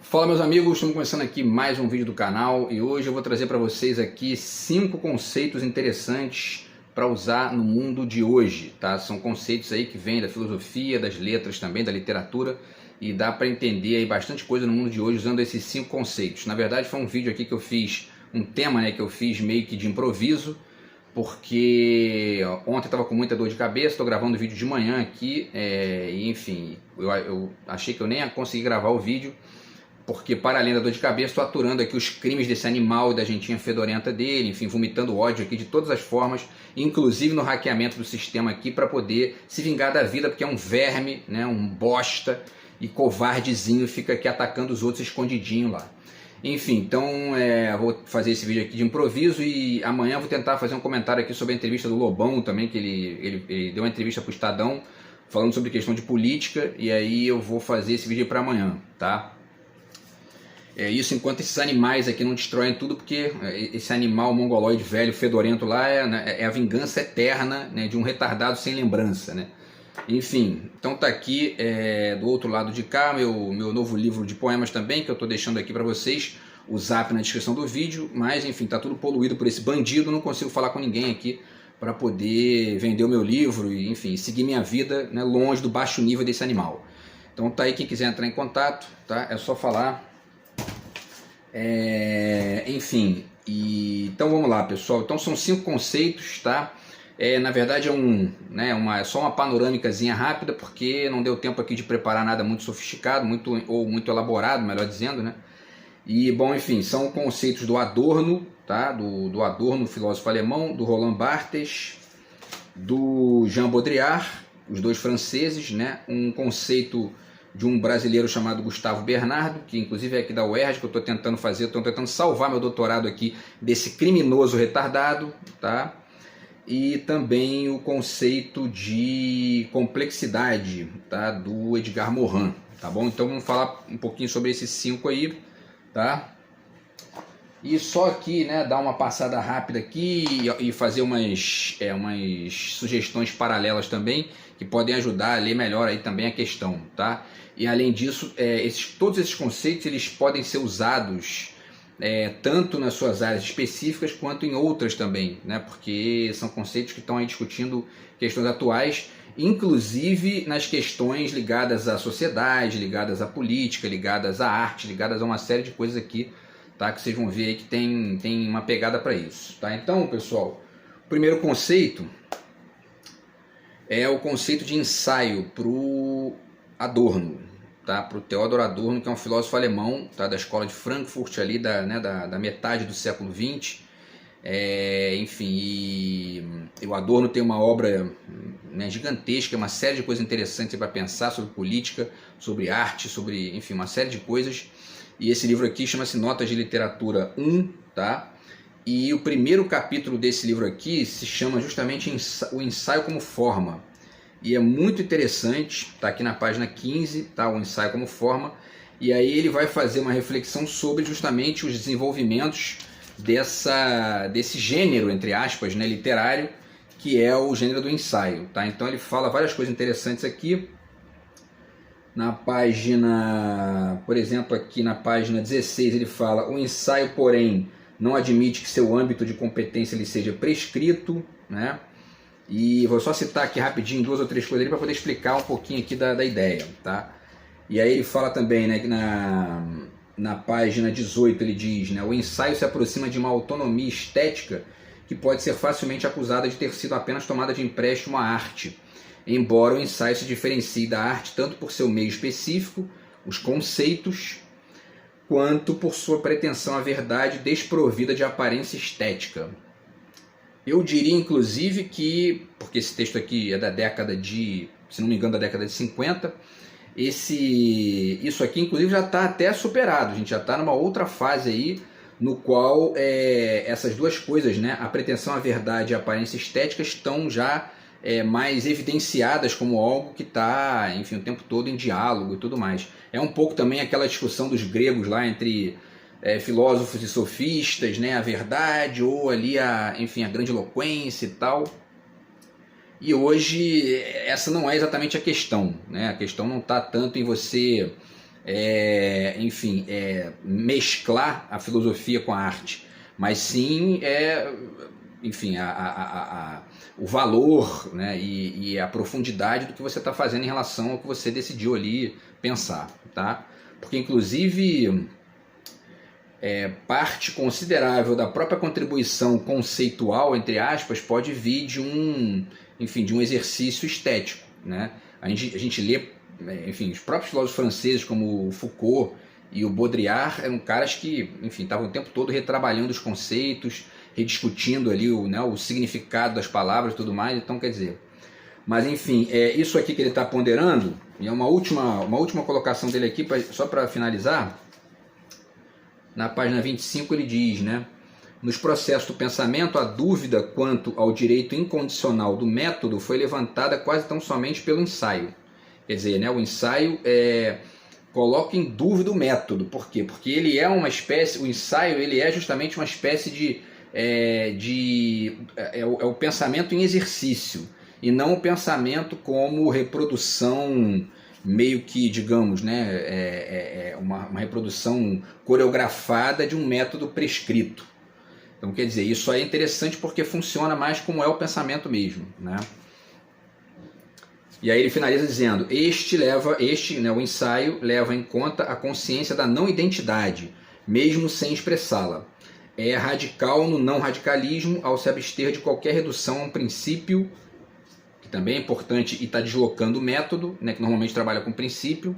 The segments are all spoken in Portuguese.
Fala meus amigos, estamos começando aqui mais um vídeo do canal e hoje eu vou trazer para vocês aqui 5 conceitos interessantes para usar no mundo de hoje, tá? São conceitos aí que vêm da filosofia, das letras também, da literatura, e dá para entender aí bastante coisa no mundo de hoje usando esses 5 conceitos. Na verdade foi um vídeo aqui que eu fiz, um tema, né, que eu fiz meio que de improviso, porque ontem estava com muita dor de cabeça, estou gravando o vídeo de manhã aqui, e enfim, eu achei que eu nem ia conseguir gravar o vídeo, porque para além da dor de cabeça estou aturando aqui os crimes desse animal e da gentinha fedorenta dele, enfim, vomitando ódio aqui de todas as formas, inclusive no hackeamento do sistema aqui para poder se vingar da vida, porque é um verme, né, um bosta e covardezinho, fica aqui atacando os outros escondidinho lá. Enfim, então vou fazer esse vídeo aqui de improviso e amanhã vou tentar fazer um comentário aqui sobre a entrevista do Lobão também, que ele deu uma entrevista para o Estadão falando sobre questão de política, e aí eu vou fazer esse vídeo para amanhã, tá? Isso enquanto esses animais aqui não destroem tudo, porque esse animal mongoloide velho, fedorento lá, é a vingança eterna, né, de um retardado sem lembrança, né? Enfim, então tá aqui do outro lado de cá meu novo livro de poemas também, que eu tô deixando aqui para vocês, o zap na descrição do vídeo, mas enfim, tá tudo poluído por esse bandido, não consigo falar com ninguém aqui para poder vender o meu livro e enfim, seguir minha vida, né, longe do baixo nível desse animal. Então tá aí, quem quiser entrar em contato, tá? É só falar. Enfim, então vamos lá, pessoal. Então são 5 conceitos, tá? Na verdade é só uma panorâmicazinha rápida, porque não deu tempo aqui de preparar nada muito sofisticado, muito elaborado, melhor dizendo, né? E bom, enfim, são conceitos do Adorno, tá? Do Adorno, filósofo alemão, do Roland Barthes, do Jean Baudrillard, os dois franceses, né? Um conceito de um brasileiro chamado Gustavo Bernardo, que inclusive é aqui da UERJ, que eu estou tentando fazer, estou tentando salvar meu doutorado aqui desse criminoso retardado, tá? E também o conceito de complexidade, tá? Do Edgar Morin, tá bom? Então vamos falar um pouquinho sobre esses 5 aí, tá? E só aqui, né, dar uma passada rápida aqui e fazer umas sugestões paralelas também, que podem ajudar a ler melhor aí também a questão, tá? E além disso, todos esses conceitos eles podem ser usados tanto nas suas áreas específicas quanto em outras também, né? Porque são conceitos que estão aí discutindo questões atuais, inclusive nas questões ligadas à sociedade, ligadas à política, ligadas à arte, ligadas a uma série de coisas aqui, tá? Que vocês vão ver aí que tem uma pegada para isso, tá? Então, pessoal, o primeiro conceito é o conceito de ensaio para o Adorno, tá? Para o Theodor Adorno, que é um filósofo alemão, tá? Da escola de Frankfurt, ali da metade do século XX. Enfim, o Adorno tem uma obra, né, gigantesca, uma série de coisas interessantes para pensar sobre política, sobre arte, sobre, enfim, uma série de coisas. E esse livro aqui chama-se Notas de Literatura 1, tá? E o primeiro capítulo desse livro aqui se chama justamente o ensaio como forma. E é muito interessante, tá aqui na página 15, tá? O ensaio como forma. E aí ele vai fazer uma reflexão sobre justamente os desenvolvimentos desse gênero, entre aspas, né, literário, que é o gênero do ensaio, tá? Então ele fala várias coisas interessantes aqui. Na página, por exemplo, aqui na página 16 ele fala: o ensaio, porém, não admite que seu âmbito de competência lhe seja prescrito, né? E vou só citar aqui rapidinho 2 ou 3 coisas ali para poder explicar um pouquinho aqui da ideia, tá? E aí ele fala também, né, que na página 18 ele diz, né, o ensaio se aproxima de uma autonomia estética que pode ser facilmente acusada de ter sido apenas tomada de empréstimo à arte, embora o ensaio se diferencie da arte tanto por seu meio específico, os conceitos, quanto por sua pretensão à verdade desprovida de aparência estética. Eu diria, inclusive, que, porque esse texto aqui é da década de, se não me engano, da década de 50, isso aqui, inclusive, já está até superado, a gente já está numa outra fase aí, no qual essas duas coisas, né, a pretensão à verdade e a aparência estética, estão já mais evidenciadas como algo que está, enfim, o tempo todo em diálogo e tudo mais. É um pouco também aquela discussão dos gregos lá entre filósofos e sofistas, né, a verdade ou ali enfim, a grandiloquência e tal. E hoje essa não é exatamente a questão, né? A questão não está tanto em você enfim, mesclar a filosofia com a arte, mas sim, enfim, o valor, né, e a profundidade do que você está fazendo em relação ao que você decidiu ali pensar, tá? Porque, inclusive, parte considerável da própria contribuição conceitual, entre aspas, pode vir de enfim, de um exercício estético, né? A gente lê, enfim, os próprios filósofos franceses como o Foucault e o Baudrillard eram caras que, enfim, estavam o tempo todo retrabalhando os conceitos, rediscutindo ali o significado das palavras e tudo mais. Então, quer dizer, mas enfim, isso aqui que ele está ponderando, e é uma última colocação dele aqui, só para finalizar. Na página 25 ele diz, né? Nos processos do pensamento, a dúvida quanto ao direito incondicional do método foi levantada quase tão somente pelo ensaio. Quer dizer, né, o ensaio coloca em dúvida o método. Por quê? Porque ele é uma espécie, o ensaio ele é justamente uma espécie o pensamento em exercício, e não o pensamento como reprodução meio que, digamos, né, uma reprodução coreografada de um método prescrito. Então, quer dizer, isso aí é interessante porque funciona mais como é o pensamento mesmo, né? E aí ele finaliza dizendo, o ensaio leva em conta a consciência da não identidade, mesmo sem expressá-la. É radical no não radicalismo ao se abster de qualquer redução a um princípio, que também é importante, e está deslocando o método, né, que normalmente trabalha com princípio,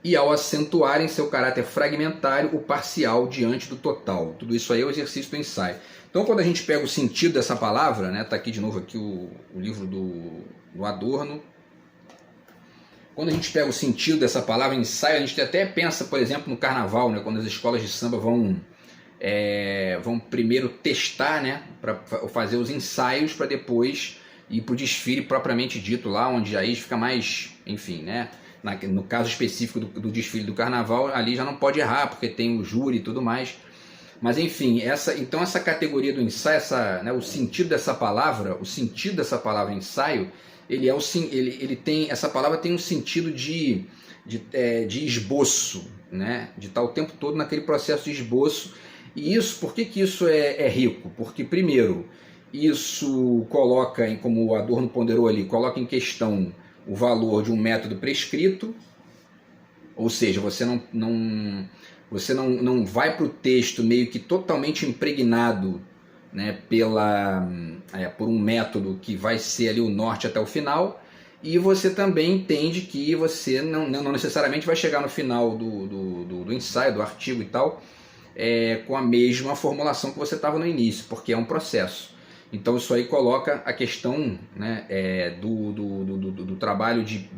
e ao acentuar em seu caráter fragmentário o parcial diante do total. Tudo isso aí é o exercício do ensaio. Então, quando a gente pega o sentido dessa palavra, né, tá aqui de novo aqui o livro do Adorno. Quando a gente pega o sentido dessa palavra ensaio, a gente até pensa, por exemplo, no carnaval, né, quando as escolas de samba vão primeiro testar, né, para fazer os ensaios para depois ir para o desfile propriamente dito lá, onde aí fica mais, enfim, né, no caso específico do desfile do carnaval, ali já não pode errar, porque tem o júri e tudo mais. Mas enfim, então essa categoria do ensaio, o sentido dessa palavra, ensaio, essa palavra tem um sentido de esboço, né? De estar o tempo todo naquele processo de esboço. E isso, por que isso é rico? Porque, primeiro, isso coloca, como o Adorno ponderou ali, coloca em questão o valor de um método prescrito, ou seja, você não vai para o texto meio que totalmente impregnado, né, por um método que vai ser ali o norte até o final, e você também entende que você não necessariamente vai chegar no final do ensaio, do artigo e tal, com a mesma formulação que você estava no início, porque é um processo. Então isso aí coloca a questão, né, do trabalho de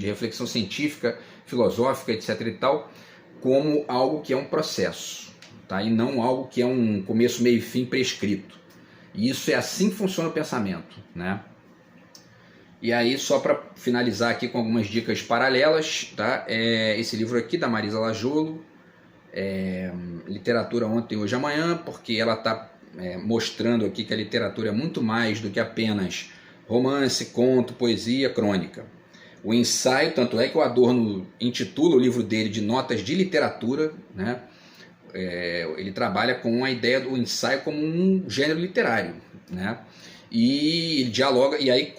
reflexão científica, filosófica, etc. e tal, como algo que é um processo, tá? E não algo que é um começo, meio e fim prescrito. E isso é assim que funciona o pensamento, né? E aí, só para finalizar aqui com algumas dicas paralelas, tá? Esse livro aqui da Marisa Lajolo, Literatura Ontem, Hoje e Amanhã, porque ela está mostrando aqui que a literatura é muito mais do que apenas romance, conto, poesia, crônica. O ensaio, tanto é que o Adorno intitula o livro dele de Notas de Literatura, né? Ele trabalha com a ideia do ensaio como um gênero literário, né? E ele dialoga, e aí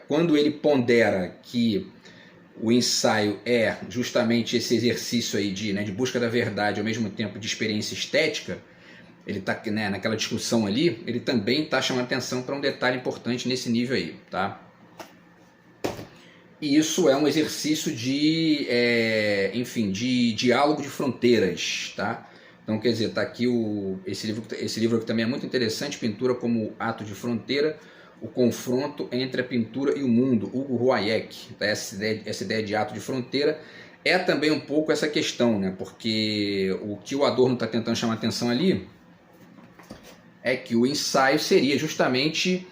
quando ele pondera que o ensaio é justamente esse exercício aí de busca da verdade, ao mesmo tempo de experiência estética, ele está, né, naquela discussão ali, ele também está chamando atenção para um detalhe importante nesse nível aí, tá? E isso é um exercício de diálogo de fronteiras, tá? Então, quer dizer, está aqui esse livro aqui também é muito interessante, Pintura como Ato de Fronteira, o confronto entre a pintura e o mundo, Hugo Hayek. Tá? Essa ideia de ato de fronteira é também um pouco essa questão, né? Porque o que o Adorno está tentando chamar atenção ali é que o ensaio seria justamente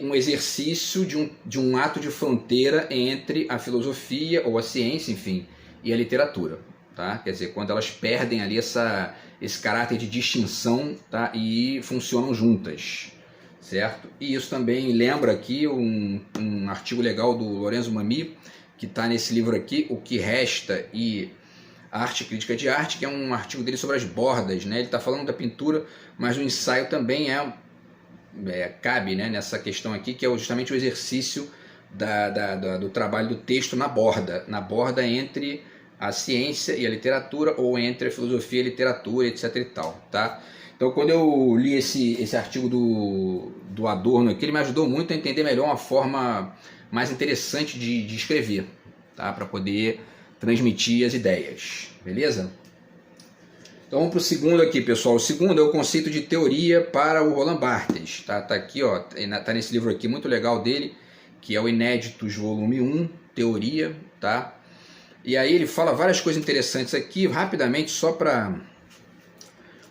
um exercício de um ato de fronteira entre a filosofia ou a ciência, enfim, e a literatura, tá? Quer dizer, quando elas perdem ali esse caráter de distinção, tá? E funcionam juntas. certo? E isso também lembra aqui um artigo legal do Lorenzo Mami, que está nesse livro aqui, O que Resta e a Arte Crítica de Arte, que é um artigo dele sobre as bordas, né? Ele está falando da pintura, mas o ensaio também cabe, né, nessa questão aqui, que é justamente o exercício do trabalho do texto na borda entre a ciência e a literatura, ou entre a filosofia e a literatura, etc e tal, tá? Então, quando eu li esse artigo do Adorno aqui, ele me ajudou muito a entender melhor uma forma mais interessante de escrever, tá? Para poder transmitir as ideias, beleza? Então vamos para o segundo aqui, pessoal. O segundo é o conceito de teoria para o Roland Barthes. Tá aqui, ó, tá nesse livro aqui muito legal dele, que é o Inéditos, volume 1, Teoria, tá? E aí ele fala várias coisas interessantes aqui, rapidamente, só para...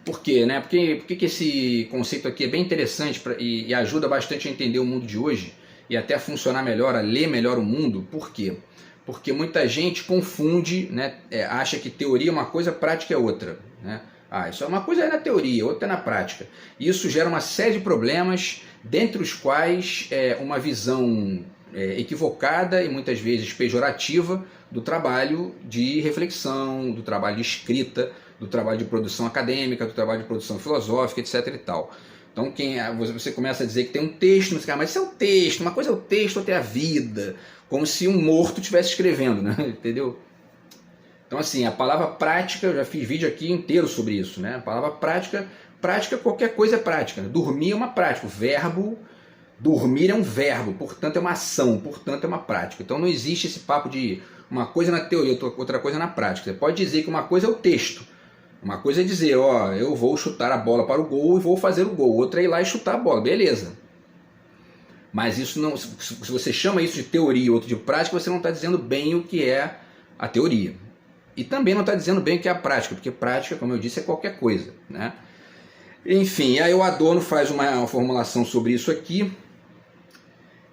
Por quê, né? Por que esse conceito aqui é bem interessante e ajuda bastante a entender o mundo de hoje e até a funcionar melhor, a ler melhor o mundo? Por quê? Porque muita gente confunde, né? Acha que teoria é uma coisa, prática é outra, né? Isso é uma coisa na teoria, outra é na prática. Isso gera uma série de problemas, dentre os quais uma visão equivocada e muitas vezes pejorativa do trabalho de reflexão, do trabalho de escrita, do trabalho de produção acadêmica, do trabalho de produção filosófica, etc e tal. Então você começa a dizer que tem um texto, mas isso é o texto, uma coisa é o texto, outra é a vida, como se um morto estivesse escrevendo, né? Entendeu? Então assim, a palavra prática, eu já fiz vídeo aqui inteiro sobre isso, né? A palavra prática, qualquer coisa é prática, né? Dormir é uma prática, o verbo dormir é um verbo, portanto é uma ação, portanto é uma prática. Então não existe esse papo de uma coisa na teoria, outra coisa na prática. Você pode dizer que uma coisa é o texto, uma coisa é dizer, ó, eu vou chutar a bola para o gol e vou fazer o gol, outra é ir lá e chutar a bola, beleza. Mas isso não, se você chama isso de teoria, outro de prática, você não está dizendo bem o que é a teoria. E também não está dizendo bem o que é a prática, porque prática, como eu disse, é qualquer coisa, né? Enfim, aí o Adorno faz uma formulação sobre isso aqui,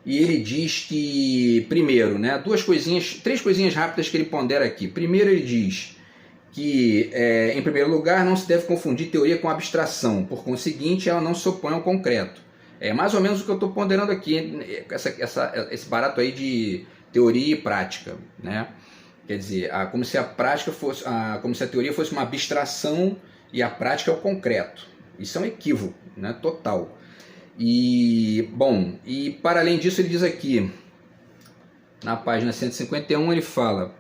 e ele diz que, primeiro, né, três coisinhas rápidas que ele pondera aqui. Primeiro ele diz que, em primeiro lugar, não se deve confundir teoria com abstração, por conseguinte, ela não se opõe ao concreto. É mais ou menos o que eu estou ponderando aqui, esse barato aí de teoria e prática, né? Quer dizer, como se a prática fosse, como se a teoria fosse uma abstração e a prática é o concreto. Isso é um equívoco, né? Total. E, bom, e para além disso ele diz aqui, na página 151, ele fala: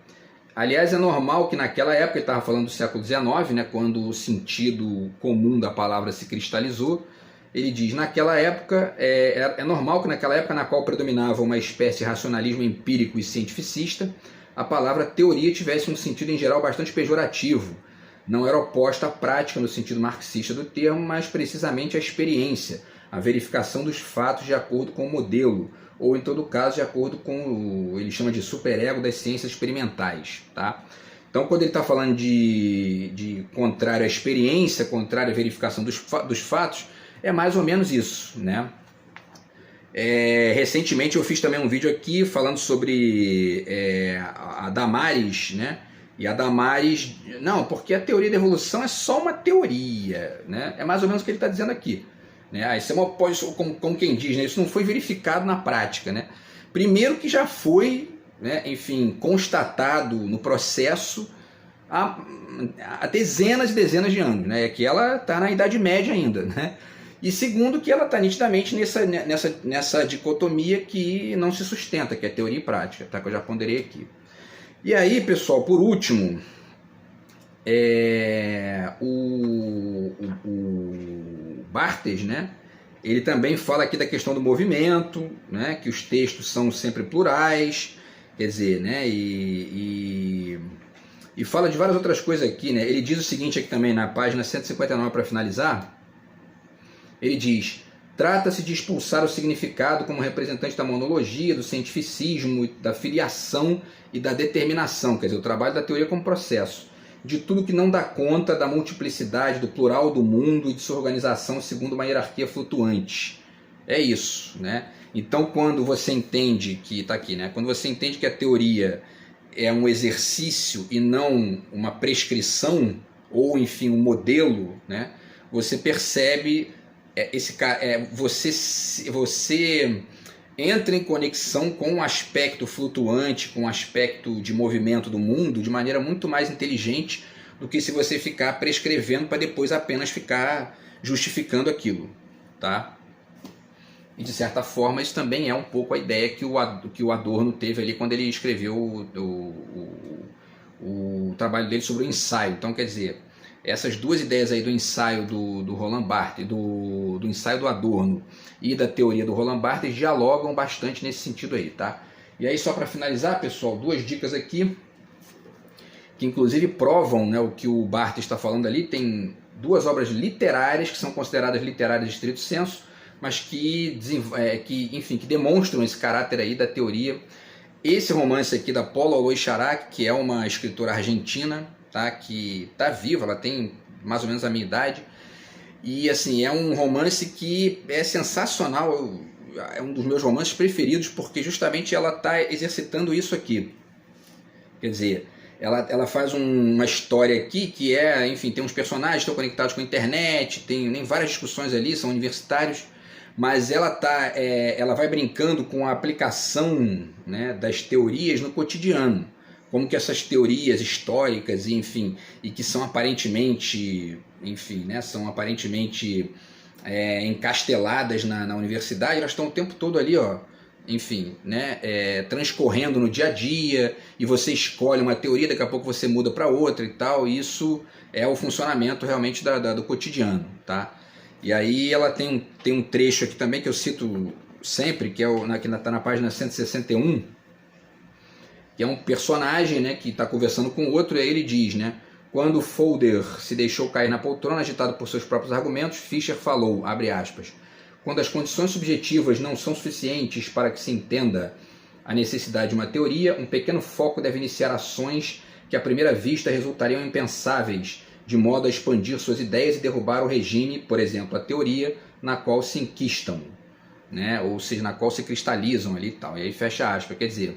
aliás, é normal que naquela época, ele estava falando do século XIX, né, quando o sentido comum da palavra se cristalizou, ele diz, naquela época, é normal que naquela época na qual predominava uma espécie de racionalismo empírico e cientificista, a palavra teoria tivesse um sentido em geral bastante pejorativo. Não era oposta à prática no sentido marxista do termo, mas precisamente à experiência, a verificação dos fatos de acordo com o modelo, ou em todo caso de acordo com ele chama de superego das ciências experimentais, tá? Então quando ele está falando de contrário à experiência, contrário à verificação dos fatos, é mais ou menos isso, né? Recentemente eu fiz também um vídeo aqui falando sobre a Damares, né? E a Damares, não, porque a teoria da evolução é só uma teoria, né? É mais ou menos o que ele está dizendo aqui. Né? Isso é uma, como quem diz, né? Isso não foi verificado na prática, né? Primeiro que já foi, né, enfim, constatado no processo há dezenas e dezenas de anos, né? Que ela está na Idade Média ainda, né? E segundo que ela está nitidamente nessa dicotomia que não se sustenta, que é teoria e prática, tá? Que eu já ponderei aqui. E aí, pessoal, por último, o Barthes, né? Ele também fala aqui da questão do movimento, né? Que os textos são sempre plurais, quer dizer, né? E fala de várias outras coisas aqui, né? Ele diz o seguinte aqui também na página 159 para finalizar. Ele diz: trata-se de expulsar o significado como representante da monologia, do cientificismo, da filiação e da determinação, quer dizer, o trabalho da teoria como processo, de tudo que não dá conta da multiplicidade, do plural do mundo e de sua organização segundo uma hierarquia flutuante. É isso, né? Então, quando você entende que, tá aqui, né? Quando você entende que a teoria é um exercício e não uma prescrição, ou enfim, um modelo, né? Você percebe você entra em conexão com o aspecto flutuante, com o aspecto de movimento do mundo de maneira muito mais inteligente do que se você ficar prescrevendo para depois apenas ficar justificando aquilo, tá? E de certa forma isso também é um pouco a ideia que o Adorno teve ali quando ele escreveu o trabalho dele sobre o ensaio. Então, quer dizer, essas duas ideias aí do ensaio do Roland Barthes, do ensaio do Adorno e da teoria do Roland Barthes dialogam bastante nesse sentido aí, tá? E aí, só para finalizar, pessoal, duas dicas aqui que inclusive provam, né, o que o Barthes está falando ali. Tem duas obras literárias que são consideradas literárias de estrito senso, mas que demonstram esse caráter aí da teoria. Esse romance aqui da Paula Aloy Charac, que é uma escritora argentina, tá, que está viva, ela tem mais ou menos a minha idade, e assim, é um romance que é sensacional, é um dos meus romances preferidos, porque justamente ela está exercitando isso aqui. Quer dizer, ela faz uma história aqui que é, enfim, tem uns personagens que estão conectados com a internet, tem várias discussões ali, são universitários, mas ela vai brincando com a aplicação, né, das teorias no cotidiano, como que essas teorias históricas, enfim, e que são aparentemente, enfim, né, são aparentemente encasteladas na universidade, elas estão o tempo todo ali, ó, enfim, né, transcorrendo no dia a dia, e você escolhe uma teoria, daqui a pouco você muda para outra e tal, e isso é o funcionamento realmente do cotidiano, tá? E aí ela tem um trecho aqui também que eu cito sempre, que está na página 161, que é um personagem, né, que está conversando com outro, e aí ele diz, né, quando Folder se deixou cair na poltrona, agitado por seus próprios argumentos, Fischer falou, abre aspas, quando as condições subjetivas não são suficientes para que se entenda a necessidade de uma teoria, um pequeno foco deve iniciar ações que à primeira vista resultariam impensáveis, de modo a expandir suas ideias e derrubar o regime, por exemplo, a teoria, na qual se enquistam, né? Ou seja, na qual se cristalizam ali e tal. E aí fecha aspas, quer dizer,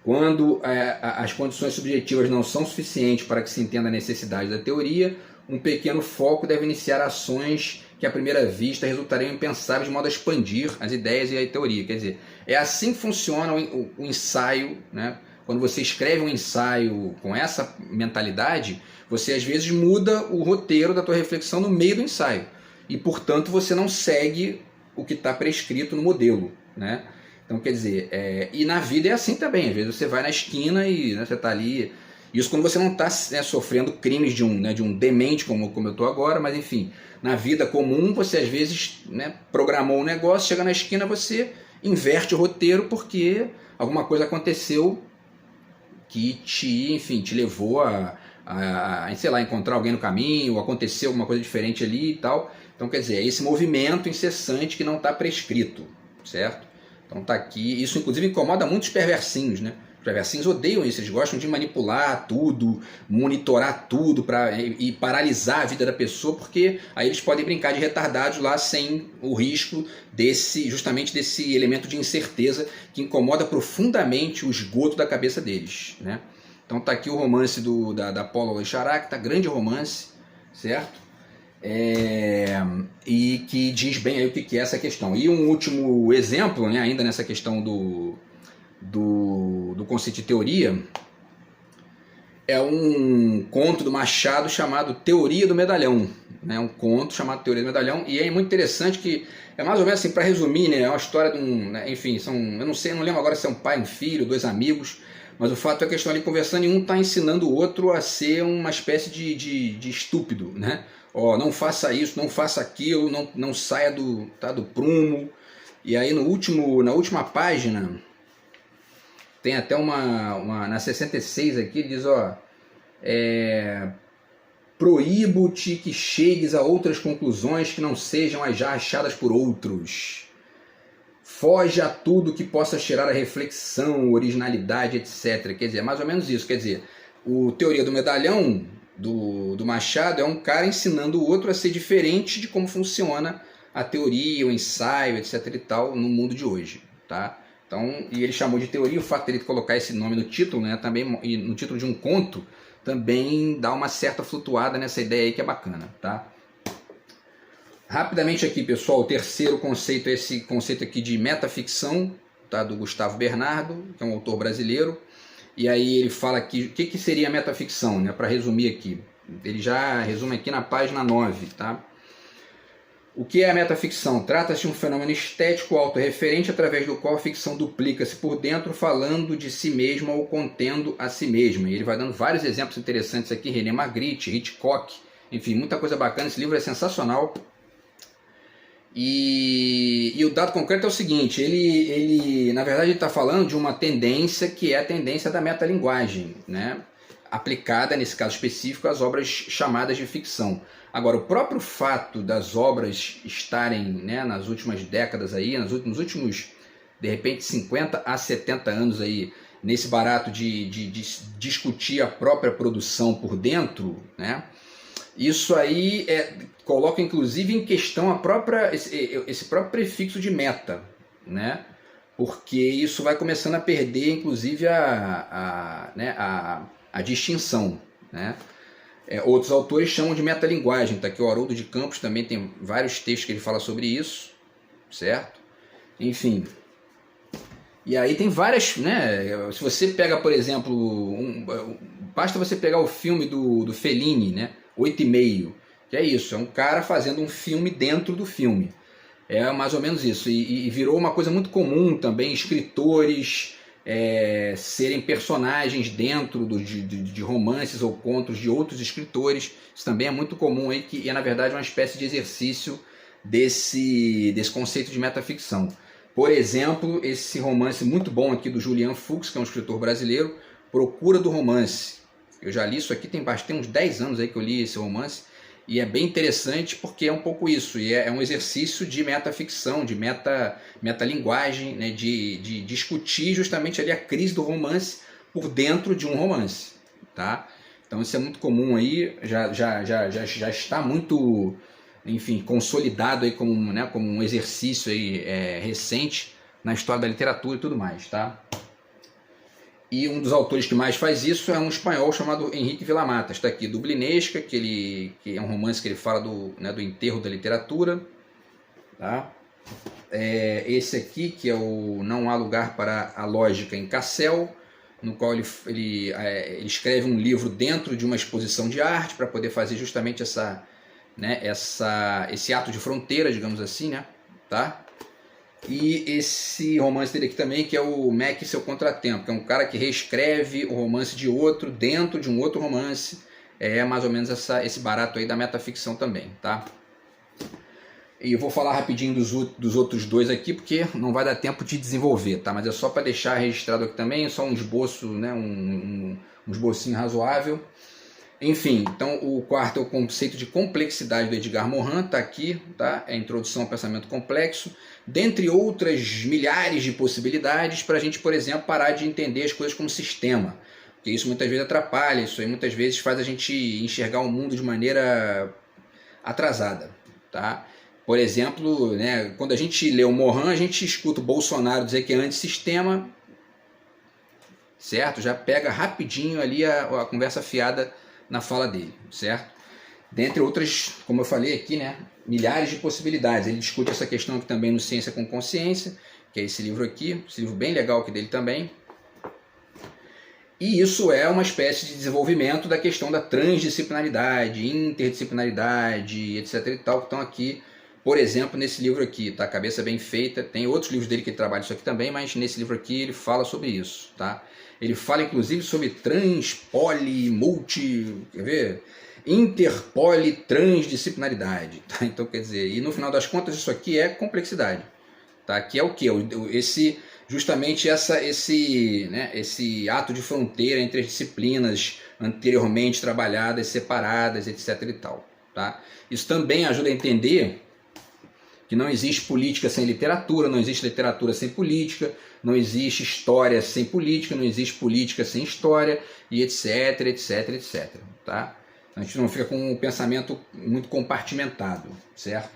quando as condições subjetivas não são suficientes para que se entenda a necessidade da teoria, um pequeno foco deve iniciar ações que à primeira vista resultariam impensáveis, de modo a expandir as ideias e a teoria. Quer dizer, é assim que funciona o ensaio, né? Quando você escreve um ensaio com essa mentalidade, você às vezes muda o roteiro da tua reflexão no meio do ensaio. E, portanto, você não segue o que está prescrito no modelo, né? Então, quer dizer, e na vida é assim também. Às vezes você vai na esquina e, né, você está ali. Isso quando você não está, né, sofrendo crimes de um demente como eu estou agora, mas enfim, na vida comum você às vezes, né, programou um negócio, chega na esquina, você inverte o roteiro porque alguma coisa aconteceu que te levou sei lá, encontrar alguém no caminho, ou aconteceu alguma coisa diferente ali e tal. Então, quer dizer, é esse movimento incessante que não está prescrito, certo? Então tá aqui, isso inclusive incomoda muitos perversinhos, né? Os perversinhos odeiam isso, eles gostam de manipular tudo, monitorar tudo e paralisar a vida da pessoa, porque aí eles podem brincar de retardados lá sem o risco justamente desse elemento de incerteza que incomoda profundamente o esgoto da cabeça deles, né? Então tá aqui o romance da Paula Aloy Charac, tá, grande romance, certo? E que diz bem aí o que é essa questão. E um último exemplo, né, ainda nessa questão do conceito de teoria, é um conto do Machado chamado Teoria do Medalhão, né, um conto chamado Teoria do Medalhão, e é muito interessante que é mais ou menos assim, para resumir, né, é uma história de né, enfim, eu não lembro agora se é um pai, um filho, dois amigos, mas o fato é que eles estão ali conversando e um está ensinando o outro a ser uma espécie de estúpido, né? Ó, não faça isso, não faça aquilo, não saia do prumo. E aí na última página, tem até na 66 aqui, diz, ó, proíbo-te que chegues a outras conclusões que não sejam as já achadas por outros. Foge a tudo que possa cheirar a reflexão, originalidade, etc. Quer dizer, é mais ou menos isso. Quer dizer, o Teoria do Medalhão do Machado é um cara ensinando o outro a ser diferente de como funciona a teoria, o ensaio, etc. e tal, no mundo de hoje, tá? Então, e ele chamou de teoria, o fato dele colocar esse nome no título, né, também, e no título de um conto, também dá uma certa flutuada nessa ideia aí que é bacana, tá? Rapidamente aqui, pessoal, o terceiro conceito é esse conceito aqui de metaficção, tá? Do Gustavo Bernardo, que é um autor brasileiro. E aí ele fala aqui, o que seria a metaficção, né? Para resumir aqui. Ele já resume aqui na página 9, tá? O que é a metaficção? Trata-se de um fenômeno estético autorreferente através do qual a ficção duplica-se por dentro, falando de si mesma ou contendo a si mesma. E ele vai dando vários exemplos interessantes aqui, René Magritte, Hitchcock, enfim, muita coisa bacana. Esse livro é sensacional. E o dado concreto é o seguinte, ele na verdade está falando de uma tendência que é a tendência da metalinguagem, né? Aplicada, nesse caso específico, às obras chamadas de ficção. Agora, o próprio fato das obras estarem, né, nas últimas décadas, aí, nos últimos, de repente, 50 a 70 anos, aí, nesse barato de discutir a própria produção por dentro, né, isso aí coloca, inclusive, em questão esse próprio prefixo de meta, né, porque isso vai começando a perder, inclusive, a distinção, né? Outros autores chamam de metalinguagem, tá aqui o Haroldo de Campos também tem vários textos que ele fala sobre isso, certo? Enfim, e aí tem várias, né? Se você pega, por exemplo, basta você pegar o filme do Fellini, né? 8,5, que é isso, é um cara fazendo um filme dentro do filme, é mais ou menos isso, e virou uma coisa muito comum também, escritores serem personagens dentro de romances ou contos de outros escritores. Isso também é muito comum aí, que é na verdade uma espécie de exercício desse conceito de metaficção. Por exemplo, esse romance muito bom aqui do Julian Fuchs, que é um escritor brasileiro, Procura do Romance. Eu já li isso aqui, tem uns 10 anos aí que eu li esse romance, e é bem interessante porque é um pouco isso, e é um exercício de metaficção, de metalinguagem, né, de discutir justamente ali a crise do romance por dentro de um romance, tá? Então isso é muito comum aí, já está muito, enfim, consolidado aí como um exercício aí, recente na história da literatura e tudo mais, tá? E um dos autores que mais faz isso é um espanhol chamado Henrique Villamatas. Está aqui, Dublinesca, que é um romance que ele fala do enterro da literatura. Tá? Esse aqui, que é o Não Há Lugar para a Lógica em Cassel, no qual ele escreve um livro dentro de uma exposição de arte para poder fazer justamente esse ato de fronteira, digamos assim, né? Tá? E esse romance dele aqui também, que é o Mac e Seu Contratempo, que é um cara que reescreve o romance de outro dentro de um outro romance. É mais ou menos esse barato aí da metaficção também, tá? E eu vou falar rapidinho dos outros dois aqui, porque não vai dar tempo de desenvolver, tá? Mas é só para deixar registrado aqui também, só um esboço, né? um esbocinho razoável. Enfim, então o quarto é o conceito de complexidade do Edgar Morin, está aqui, tá? É a introdução ao pensamento complexo, dentre outras milhares de possibilidades para a gente, por exemplo, parar de entender as coisas como sistema, porque isso muitas vezes atrapalha, isso aí muitas vezes faz a gente enxergar o mundo de maneira atrasada, tá? Por exemplo, né, quando a gente lê o Morin, a gente escuta o Bolsonaro dizer que é antissistema, certo? Já pega rapidinho ali a conversa fiada na fala dele, certo? Dentre outras, como eu falei aqui, né, milhares de possibilidades. Ele discute essa questão aqui também no Ciência com Consciência, que é esse livro aqui, esse livro bem legal aqui dele também. E isso é uma espécie de desenvolvimento da questão da transdisciplinaridade, interdisciplinaridade, etc. e tal, que estão aqui, por exemplo, nesse livro aqui, tá? Cabeça Bem Feita. Tem outros livros dele que ele trabalha isso aqui também, mas nesse livro aqui ele fala sobre isso, tá? Ele fala inclusive sobre trans, poli, multi, quer ver? Interpoli, transdisciplinaridade, tá? Então, quer dizer, e no final das contas isso aqui é complexidade, tá? Que é o que? Justamente esse ato de fronteira entre as disciplinas anteriormente trabalhadas, separadas, etc. e tal, tá? Isso também ajuda a entender que não existe política sem literatura, não existe literatura sem política, não existe história sem política, não existe política sem história, e etc, etc, etc. Tá? A gente não fica com um pensamento muito compartimentado, certo?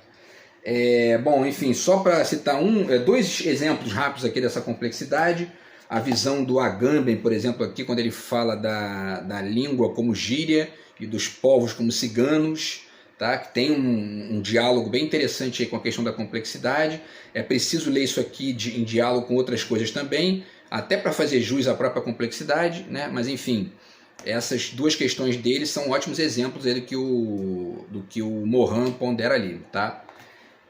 Bom, enfim, só para citar dois exemplos rápidos aqui dessa complexidade. A visão do Agamben, por exemplo, aqui, quando ele fala da língua como gíria e dos povos como ciganos, tá? Que tem um diálogo bem interessante aí com a questão da complexidade. É preciso ler isso aqui em diálogo com outras coisas também, até para fazer jus à própria complexidade, né? Mas enfim, essas duas questões dele são ótimos exemplos do que o Morin pondera ali, tá?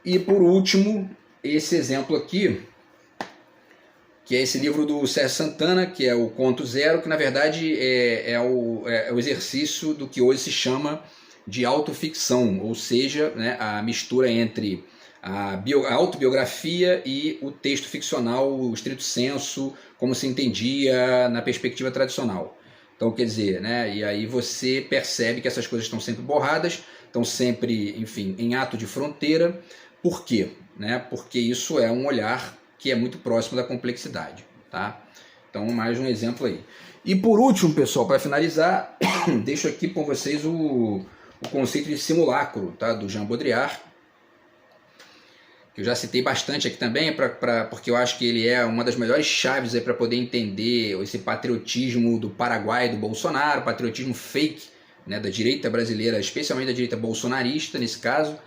E por último, esse exemplo aqui, que é esse livro do Sérgio Santana, que é o Conto Zero, que na verdade é o exercício do que hoje se chama de autoficção, ou seja, né, a mistura entre a autobiografia e o texto ficcional, o estrito senso, como se entendia na perspectiva tradicional. Então, quer dizer, né, e aí você percebe que essas coisas estão sempre borradas, estão sempre, enfim, em ato de fronteira. Por quê? Né? Porque isso é um olhar que é muito próximo da complexidade, tá? Então, mais um exemplo aí. E por último, pessoal, para finalizar, deixo aqui com vocês o conceito de simulacro, tá? Do Jean Baudrillard, que eu já citei bastante aqui também, porque eu acho que ele é uma das melhores chaves para poder entender esse patriotismo do Paraguai, do Bolsonaro, patriotismo fake, né, da direita brasileira, especialmente da direita bolsonarista, nesse caso.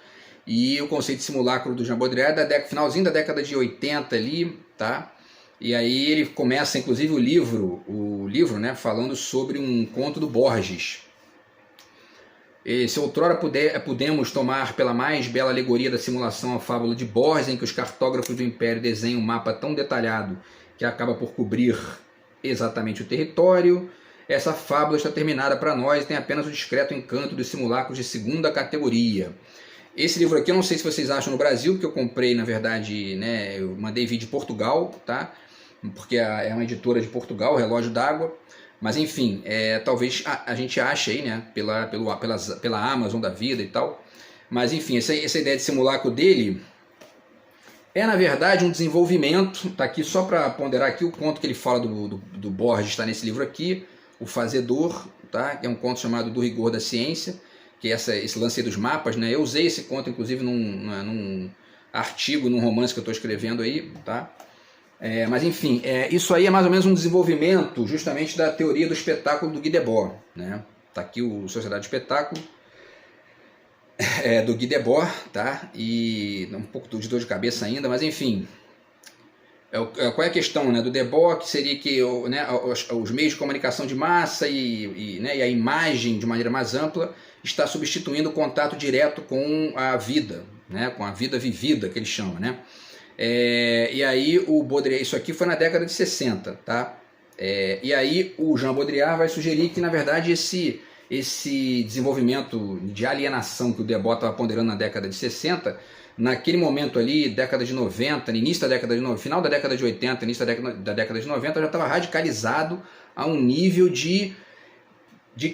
E o conceito de simulacro do Jean Baudrillard é finalzinho da década de 80 ali, tá? E aí ele começa, inclusive, o livro, né, falando sobre um conto do Borges. E se outrora pudemos tomar pela mais bela alegoria da simulação a fábula de Borges, em que os cartógrafos do Império desenham um mapa tão detalhado que acaba por cobrir exatamente o território, essa fábula está terminada para nós e tem apenas o discreto encanto dos simulacros de segunda categoria. Esse livro aqui eu não sei se vocês acham no Brasil, porque eu comprei, na verdade, né, eu mandei vir de Portugal, tá? Porque é uma editora de Portugal, Relógio d'Água. Mas enfim, talvez a gente ache aí, né, pela Amazon da vida e tal. Mas enfim, essa ideia de simulacro dele é, na verdade, um desenvolvimento. Tá aqui só para ponderar aqui o conto que ele fala do Borges, está nesse livro aqui, O Fazedor, tá? Que é um conto chamado Do Rigor da Ciência, que é esse lance dos mapas, né? Eu usei esse conto, inclusive, num artigo, num romance que eu estou escrevendo aí, tá? Mas enfim, isso aí é mais ou menos um desenvolvimento justamente da teoria do espetáculo do Guy Debord, né? Tá aqui o Sociedade do Espetáculo, do Guy Debord, tá? E um pouco de dor de cabeça ainda, mas enfim. Qual é a questão, né, do Debord, que seria que, né, os meios de comunicação de massa né, e a imagem de maneira mais ampla está substituindo o contato direto com a vida, né, com a vida vivida, que ele chama, né? E aí o Baudrillard, isso aqui foi na década de 60, tá? E aí o Jean Baudrillard vai sugerir que, na verdade, esse desenvolvimento de alienação que o Debord estava ponderando na década de 60, naquele momento ali, década de 90, início da década de 90, final da década de 80, início da década de 90, já estava radicalizado a um nível de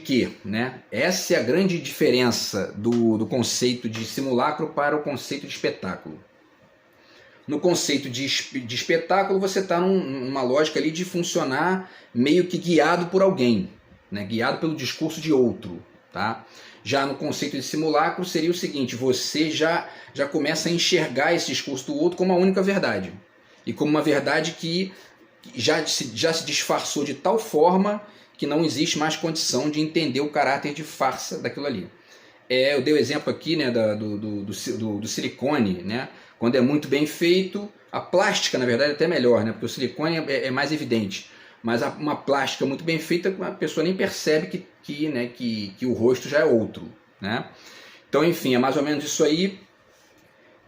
quê? Né? Essa é a grande diferença do conceito de simulacro para o conceito de espetáculo. No conceito de espetáculo, você está numa lógica ali de funcionar meio que guiado por alguém, né? Guiado pelo discurso de outro. Tá? Já no conceito de simulacro seria o seguinte: você já começa a enxergar esse discurso do outro como a única verdade. E como uma verdade que já se disfarçou de tal forma que não existe mais condição de entender o caráter de farsa daquilo ali. Eu dei o exemplo aqui, né, do silicone, né? Quando é muito bem feito, a plástica, na verdade, é até melhor, né? Porque o silicone é mais evidente. Mas uma plástica muito bem feita, a pessoa nem percebe que o rosto já é outro, né? Então, enfim, é mais ou menos isso aí.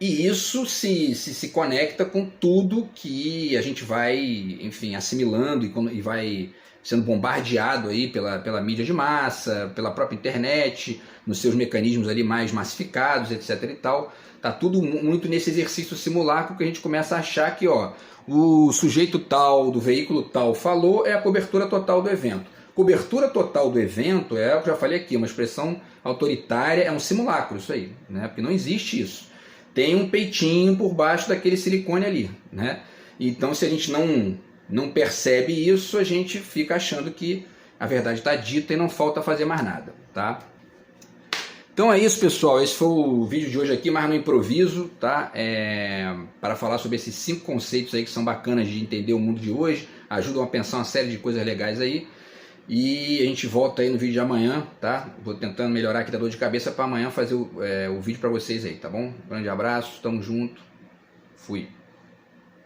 E isso se conecta com tudo que a gente vai, enfim, assimilando e vai sendo bombardeado aí pela mídia de massa, pela própria internet, nos seus mecanismos ali mais massificados, etc. e tal. Tá tudo muito nesse exercício simulacro que a gente começa a achar que, ó, o sujeito tal, do veículo tal falou, é a cobertura total do evento. Cobertura total do evento é o que eu já falei aqui, uma expressão autoritária, é um simulacro isso aí, né? Porque não existe isso. Tem um peitinho por baixo daquele silicone ali, né? Então, se a gente não percebe isso, a gente fica achando que a verdade está dita e não falta fazer mais nada, tá? Então é isso, pessoal. Esse foi o vídeo de hoje aqui, mais no improviso, tá? Para falar sobre esses 5 conceitos aí que são bacanas de entender o mundo de hoje, ajudam a pensar uma série de coisas legais aí. E a gente volta aí no vídeo de amanhã, tá? Vou tentando melhorar aqui da dor de cabeça para amanhã fazer o vídeo para vocês aí, tá bom? Grande abraço, tamo junto, fui.